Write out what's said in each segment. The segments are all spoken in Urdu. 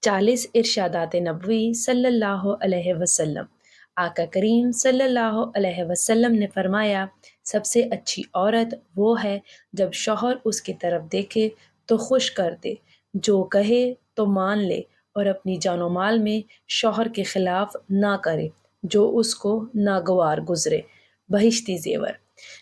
40 ارشادات نبوی صلی اللہ علیہ وسلم۔ آقا کریم صلی اللہ علیہ وسلم نے فرمایا، سب سے اچھی عورت وہ ہے جب شوہر اس کی طرف دیکھے تو خوش کر دے، جو کہے تو مان لے، اور اپنی جان و مال میں شوہر کے خلاف نہ کرے جو اس کو ناگوار گزرے۔ بہشتی زیور۔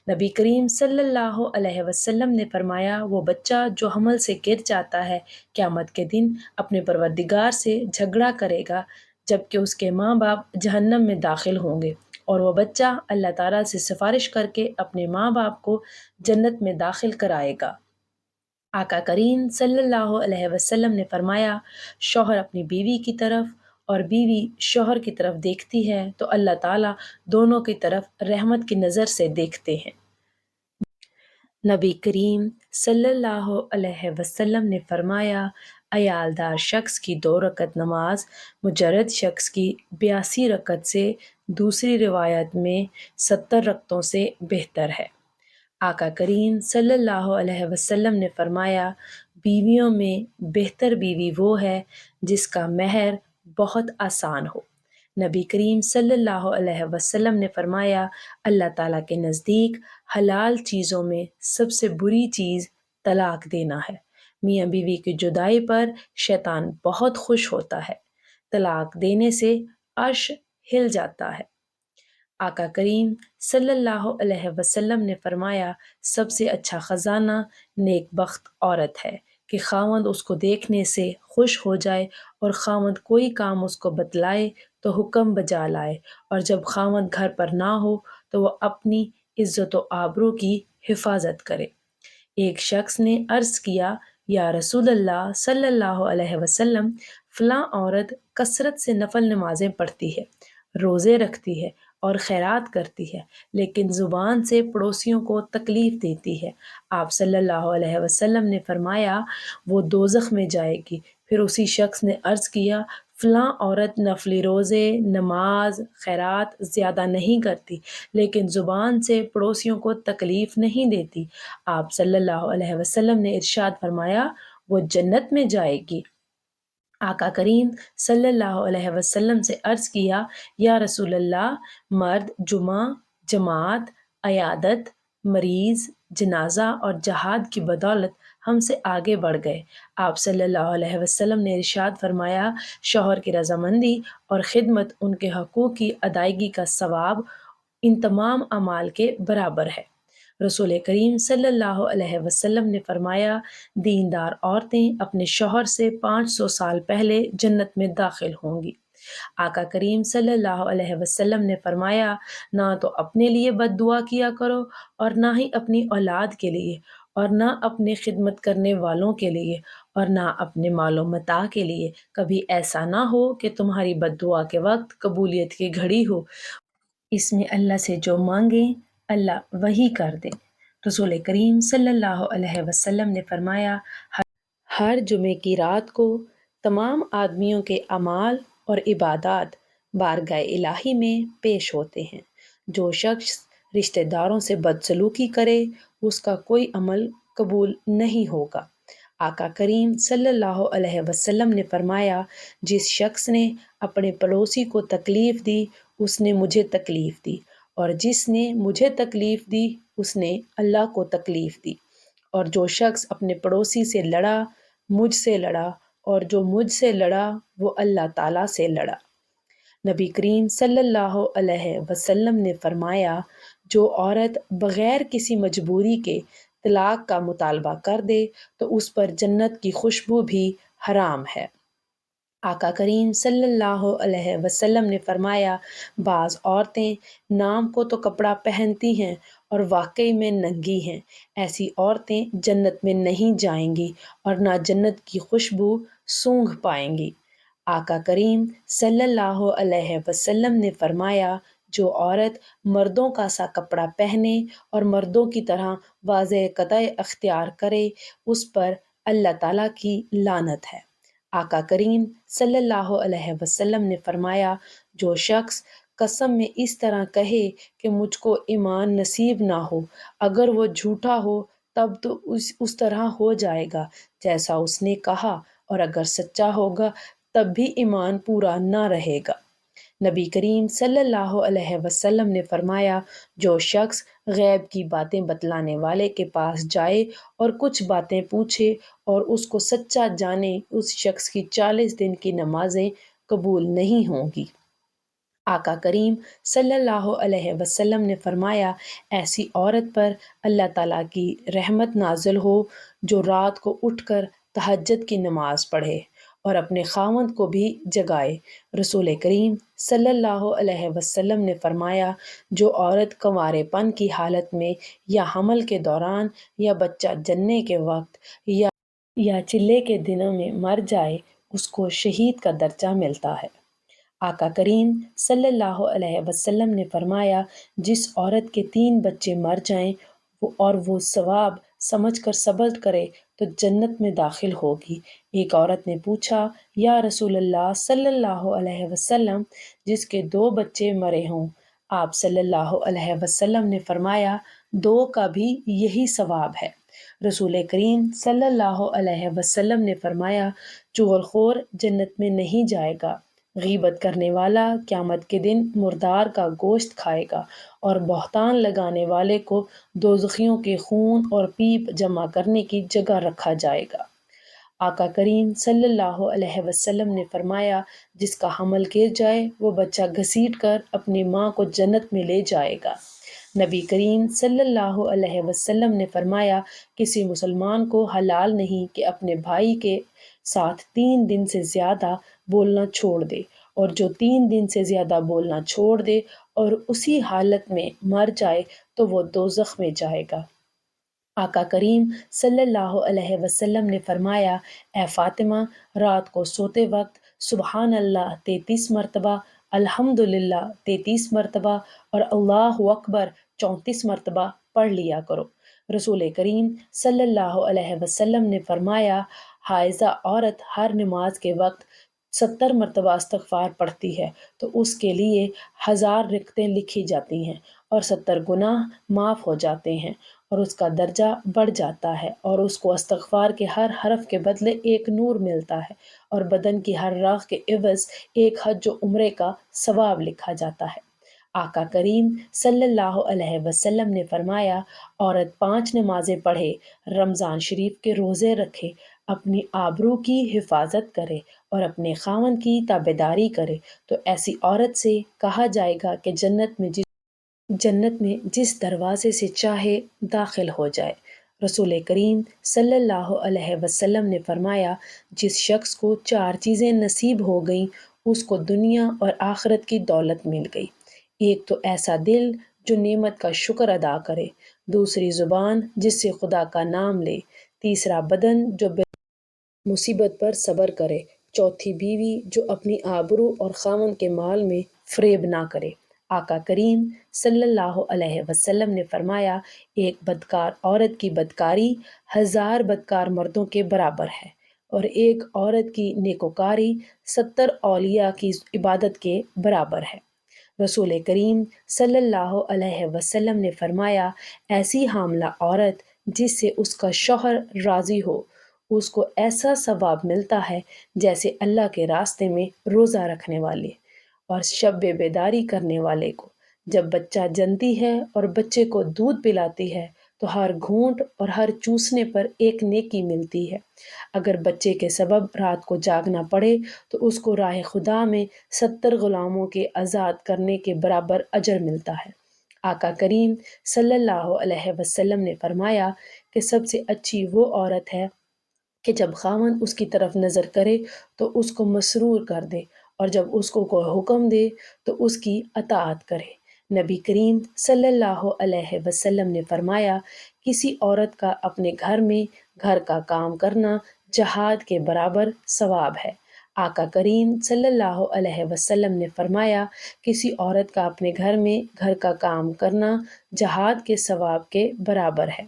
نبی کریم صلی اللہ علیہ وسلم نے فرمایا، وہ بچہ جو حمل سے گر جاتا ہے قیامت کے دن اپنے پروردگار سے جھگڑا کرے گا، جبکہ اس کے ماں باپ جہنم میں داخل ہوں گے، اور وہ بچہ اللہ تعالیٰ سے سفارش کر کے اپنے ماں باپ کو جنت میں داخل کرائے گا۔ آقا کریم صلی اللہ علیہ وسلم نے فرمایا، شوہر اپنی بیوی کی طرف اور بیوی شوہر کی طرف دیکھتی ہے تو اللہ تعالیٰ دونوں کی طرف رحمت کی نظر سے دیکھتے ہیں۔ نبی کریم صلی اللہ علیہ وسلم نے فرمایا، عیالدار شخص کی 2 رکعت نماز مجرد شخص کی 82 رکعت سے، دوسری روایت میں 70 رکعتوں سے بہتر ہے۔ آقا کریم صلی اللہ علیہ وسلم نے فرمایا، بیویوں میں بہتر بیوی وہ ہے جس کا مہر بہت آسان ہو۔ نبی کریم صلی اللہ علیہ وسلم نے فرمایا، اللہ تعالیٰ کے نزدیک حلال چیزوں میں سب سے بری چیز طلاق دینا ہے۔ میاں بیوی کی جدائی پر شیطان بہت خوش ہوتا ہے۔ طلاق دینے سے عرش ہل جاتا ہے۔ آقا کریم صلی اللہ علیہ وسلم نے فرمایا، سب سے اچھا خزانہ نیک بخت عورت ہے کہ خاوند اس کو دیکھنے سے خوش ہو جائے، اور خاوند کوئی کام اس کو بتلائے تو حکم بجا لائے، اور جب خاوند گھر پر نہ ہو تو وہ اپنی عزت و آبرو کی حفاظت کرے۔ ایک شخص نے عرض کیا، یا رسول اللہ صلی اللہ علیہ وسلم، فلاں عورت کثرت سے نفل نمازیں پڑھتی ہے، روزے رکھتی ہے اور خیرات کرتی ہے، لیکن زبان سے پڑوسیوں کو تکلیف دیتی ہے۔ آپ صلی اللہ علیہ وسلم نے فرمایا، وہ دوزخ میں جائے گی۔ پھر اسی شخص نے عرض کیا، فلاں عورت نفلی روزے، نماز، خیرات زیادہ نہیں کرتی، لیکن زبان سے پڑوسیوں کو تکلیف نہیں دیتی۔ آپ صلی اللہ علیہ وسلم نے ارشاد فرمایا، وہ جنت میں جائے گی۔ آقا کریم صلی اللہ علیہ وسلم سے عرض کیا، یا رسول اللہ، مرد جمعہ، جماعت، عیادت، مریض، جنازہ اور جہاد کی بدولت ہم سے آگے بڑھ گئے۔ آپ صلی اللہ علیہ وسلم نے ارشاد فرمایا، شوہر کی رضامندی اور خدمت ان کے حقوق کی ادائیگی کا ثواب ان تمام اعمال کے برابر ہے۔ رسول کریم صلی اللہ علیہ وسلم نے فرمایا، دیندار عورتیں اپنے شوہر سے 500 سال پہلے جنت میں داخل ہوں گی۔ آقا کریم صلی اللہ علیہ وسلم نے فرمایا، نہ تو اپنے لیے بد دعا کیا کرو اور نہ ہی اپنی اولاد کے لیے، اور نہ اپنے خدمت کرنے والوں کے لیے، اور نہ اپنے مال و متاع کے لیے۔ کبھی ایسا نہ ہو کہ تمہاری بد دعا کے وقت قبولیت کی گھڑی ہو، اس میں اللہ سے جو مانگیں اللہ وہی کر دے۔ رسول کریم صلی اللہ علیہ وسلم نے فرمایا، ہر جمعے کی رات کو تمام آدمیوں کے اعمال اور عبادات بارگاہ الہی میں پیش ہوتے ہیں۔ جو شخص رشتہ داروں سے بدسلوکی کرے، اس کا کوئی عمل قبول نہیں ہوگا۔ آقا کریم صلی اللہ علیہ وسلم نے فرمایا، جس شخص نے اپنے پڑوسی کو تکلیف دی، اس نے مجھے تکلیف دی، اور جس نے مجھے تکلیف دی، اس نے اللہ کو تکلیف دی، اور جو شخص اپنے پڑوسی سے لڑا، مجھ سے لڑا، اور جو مجھ سے لڑا وہ اللہ تعالیٰ سے لڑا۔ نبی کریم صلی اللہ علیہ وسلم نے فرمایا، جو عورت بغیر کسی مجبوری کے طلاق کا مطالبہ کر دے تو اس پر جنت کی خوشبو بھی حرام ہے۔ آقا کریم صلی اللہ علیہ وسلم نے فرمایا، بعض عورتیں نام کو تو کپڑا پہنتی ہیں اور واقعی میں ننگی ہیں، ایسی عورتیں جنت میں نہیں جائیں گی اور نہ جنت کی خوشبو سونگھ پائیں گی۔ آقا کریم صلی اللہ علیہ وسلم نے فرمایا، جو عورت مردوں کا سا کپڑا پہنے اور مردوں کی طرح واضح قطع اختیار کرے، اس پر اللہ تعالیٰ کی لعنت ہے۔ آقا کریم صلی اللہ علیہ وسلم نے فرمایا، جو شخص قسم میں اس طرح کہے کہ مجھ کو ایمان نصیب نہ ہو، اگر وہ جھوٹا ہو تب تو اس طرح ہو جائے گا جیسا اس نے کہا، اور اگر سچا ہوگا تب بھی ایمان پورا نہ رہے گا۔ نبی کریم صلی اللہ علیہ وسلم نے فرمایا، جو شخص غیب کی باتیں بتلانے والے کے پاس جائے اور کچھ باتیں پوچھے اور اس کو سچا جانے، اس شخص کی 40 دن کی نمازیں قبول نہیں ہوں گی۔ آقا کریم صلی اللہ علیہ وسلم نے فرمایا، ایسی عورت پر اللہ تعالیٰ کی رحمت نازل ہو جو رات کو اٹھ کر تہجد کی نماز پڑھے اور اپنے خاوند کو بھی جگائے۔ رسول کریم صلی اللہ علیہ وسلم نے فرمایا، جو عورت کنوارے پن کی حالت میں یا حمل کے دوران یا بچہ جننے کے وقت یا چلے کے دنوں میں مر جائے، اس کو شہید کا درجہ ملتا ہے۔ آقا کریم صلی اللہ علیہ وسلم نے فرمایا، جس عورت کے 3 بچے مر جائیں اور وہ ثواب سمجھ کر صبر کرے تو جنت میں داخل ہوگی۔ ایک عورت نے پوچھا، یا رسول اللہ صلی اللہ علیہ وسلم، جس کے 2 بچے مرے ہوں؟ آپ صلی اللہ علیہ وسلم نے فرمایا، 2 کا بھی یہی ثواب ہے۔ رسول کریم صلی اللہ علیہ وسلم نے فرمایا، چغل خور جنت میں نہیں جائے گا، غیبت کرنے والا قیامت کے دن مردار کا گوشت کھائے گا، اور بہتان لگانے والے کو دوزخیوں کے خون اور پیپ جمع کرنے کی جگہ رکھا جائے گا۔ آقا کریم صلی اللہ علیہ وسلم نے فرمایا، جس کا حمل گر جائے وہ بچہ گھسیٹ کر اپنی ماں کو جنت میں لے جائے گا۔ نبی کریم صلی اللہ علیہ وسلم نے فرمایا، کسی مسلمان کو حلال نہیں کہ اپنے بھائی کے ساتھ 3 دن سے زیادہ بولنا چھوڑ دے، اور جو 3 دن سے زیادہ بولنا چھوڑ دے اور اسی حالت میں مر جائے تو وہ دوزخ میں جائے گا۔ آقا کریم صلی اللہ علیہ وسلم نے فرمایا، اے فاطمہ، رات کو سوتے وقت سبحان اللہ 33 مرتبہ، الحمدللہ 33 مرتبہ اور اللہ اکبر 34 مرتبہ پڑھ لیا کرو۔ رسول کریم صلی اللہ علیہ وسلم نے فرمایا، حائضہ عورت ہر نماز کے وقت 70 مرتبہ استغفار پڑھتی ہے تو اس کے لیے 1000 رکعتیں لکھی جاتی ہیں اور 70 گناہ معاف ہو جاتے ہیں، اور اس کا درجہ بڑھ جاتا ہے، اور اس کو استغفار کے ہر حرف کے بدلے 1 نور ملتا ہے، اور بدن کی ہر راہ کے عوض 1 حج و عمرے کا ثواب لکھا جاتا ہے۔ آقا کریم صلی اللہ علیہ وسلم نے فرمایا، عورت 5 نمازیں پڑھے، رمضان شریف کے روزے رکھے، اپنی آبرو کی حفاظت کرے اور اپنے خاوند کی تابعداری کرے تو ایسی عورت سے کہا جائے گا کہ جنت میں جس دروازے سے چاہے داخل ہو جائے۔ رسول کریم صلی اللہ علیہ وسلم نے فرمایا، جس شخص کو 4 چیزیں نصیب ہو گئیں، اس کو دنیا اور آخرت کی دولت مل گئی۔ ایک تو ایسا دل جو نعمت کا شکر ادا کرے، دوسری زبان جس سے خدا کا نام لے، تیسرا بدن جو مصیبت پر صبر کرے، چوتھی بیوی جو اپنی آبرو اور خاوند کے مال میں فریب نہ کرے۔ آقا کریم صلی اللہ علیہ وسلم نے فرمایا، ایک بدکار عورت کی بدکاری 1000 بدکار مردوں کے برابر ہے، اور ایک عورت کی نیکوکاری 70 اولیاء کی عبادت کے برابر ہے۔ رسول کریم صلی اللہ علیہ وسلم نے فرمایا، ایسی حاملہ عورت جس سے اس کا شوہر راضی ہو، اس کو ایسا ثواب ملتا ہے جیسے اللہ کے راستے میں روزہ رکھنے والے اور شب بیداری کرنے والے کو۔ جب بچہ جنتی ہے اور بچے کو دودھ پلاتی ہے تو ہر گھونٹ اور ہر چوسنے پر 1 نیکی ملتی ہے۔ اگر بچے کے سبب رات کو جاگنا پڑے تو اس کو راہ خدا میں 70 غلاموں کے آزاد کرنے کے برابر اجر ملتا ہے۔ آقا کریم صلی اللہ علیہ وسلم نے فرمایا کہ سب سے اچھی وہ عورت ہے کہ جب خاوند اس کی طرف نظر کرے تو اس کو مسرور کر دے، اور جب اس کو کوئی حکم دے تو اس کی اطاعت کرے۔ نبی کریم صلی اللہ علیہ وسلم نے فرمایا، کسی عورت کا اپنے گھر میں گھر کا کام کرنا جہاد کے برابر ثواب ہے۔ آقا کریم صلی اللہ علیہ وسلم نے فرمایا، کسی عورت کا اپنے گھر میں گھر کا کام کرنا جہاد کے ثواب کے برابر ہے۔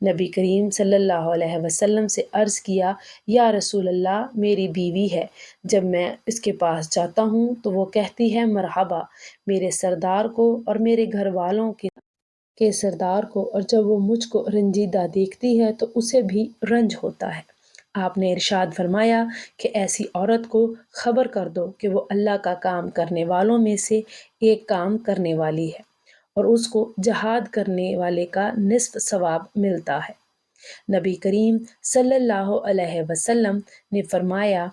نبی کریم صلی اللہ علیہ وسلم سے عرض کیا، یا رسول اللہ، میری بیوی ہے، جب میں اس کے پاس جاتا ہوں تو وہ کہتی ہے مرحبا میرے سردار کو اور میرے گھر والوں کے سردار کو، اور جب وہ مجھ کو رنجیدہ دیکھتی ہے تو اسے بھی رنج ہوتا ہے۔ آپ نے ارشاد فرمایا کہ ایسی عورت کو خبر کر دو کہ وہ اللہ کا کام کرنے والوں میں سے ایک کام کرنے والی ہے اور اس کو جہاد کرنے والے کا نصف ثواب ملتا ہے۔ نبی کریم صلی اللہ علیہ وسلم نے فرمایا،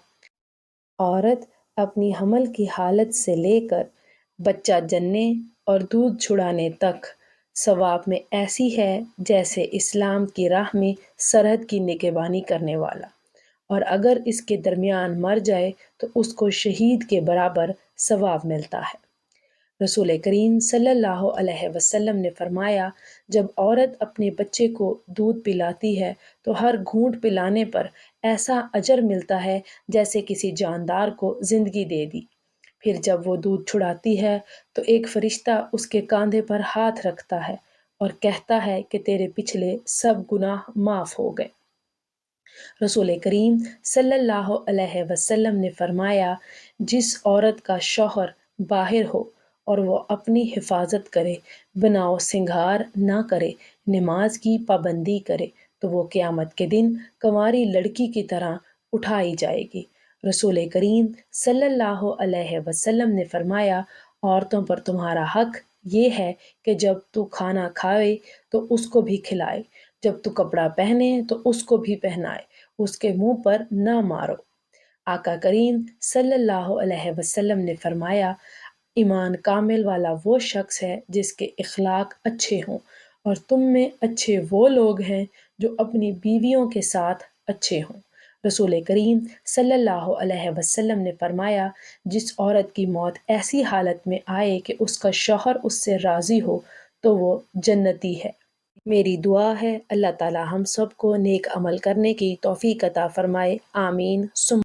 عورت اپنی حمل کی حالت سے لے کر بچہ جننے اور دودھ چھڑانے تک ثواب میں ایسی ہے جیسے اسلام کی راہ میں سرحد کی نگہبانی کرنے والا، اور اگر اس کے درمیان مر جائے تو اس کو شہید کے برابر ثواب ملتا ہے۔ رسول کریم صلی اللہ علیہ وسلم نے فرمایا، جب عورت اپنے بچے کو دودھ پلاتی ہے تو ہر گھونٹ پلانے پر ایسا اجر ملتا ہے جیسے کسی جاندار کو زندگی دے دی۔ پھر جب وہ دودھ چھڑاتی ہے تو ایک فرشتہ اس کے کاندھے پر ہاتھ رکھتا ہے اور کہتا ہے کہ تیرے پچھلے سب گناہ معاف ہو گئے۔ رسول کریم صلی اللہ علیہ وسلم نے فرمایا، جس عورت کا شوہر باہر ہو اور وہ اپنی حفاظت کرے، بناؤ سنگھار نہ کرے، نماز کی پابندی کرے تو وہ قیامت کے دن کنواری لڑکی کی طرح اٹھائی جائے گی۔ رسول کریم صلی اللہ علیہ وسلم نے فرمایا، عورتوں پر تمہارا حق یہ ہے کہ جب تو کھانا کھائے تو اس کو بھی کھلائے، جب تو کپڑا پہنے تو اس کو بھی پہنائے، اس کے منہ پر نہ مارو۔ آقا کریم صلی اللہ علیہ وسلم نے فرمایا، ایمان کامل والا وہ شخص ہے جس کے اخلاق اچھے ہوں، اور تم میں اچھے وہ لوگ ہیں جو اپنی بیویوں کے ساتھ اچھے ہوں۔ رسول کریم صلی اللہ علیہ وسلم نے فرمایا، جس عورت کی موت ایسی حالت میں آئے کہ اس کا شوہر اس سے راضی ہو تو وہ جنتی ہے۔ میری دعا ہے اللہ تعالی ہم سب کو نیک عمل کرنے کی توفیق عطا فرمائے، آمین۔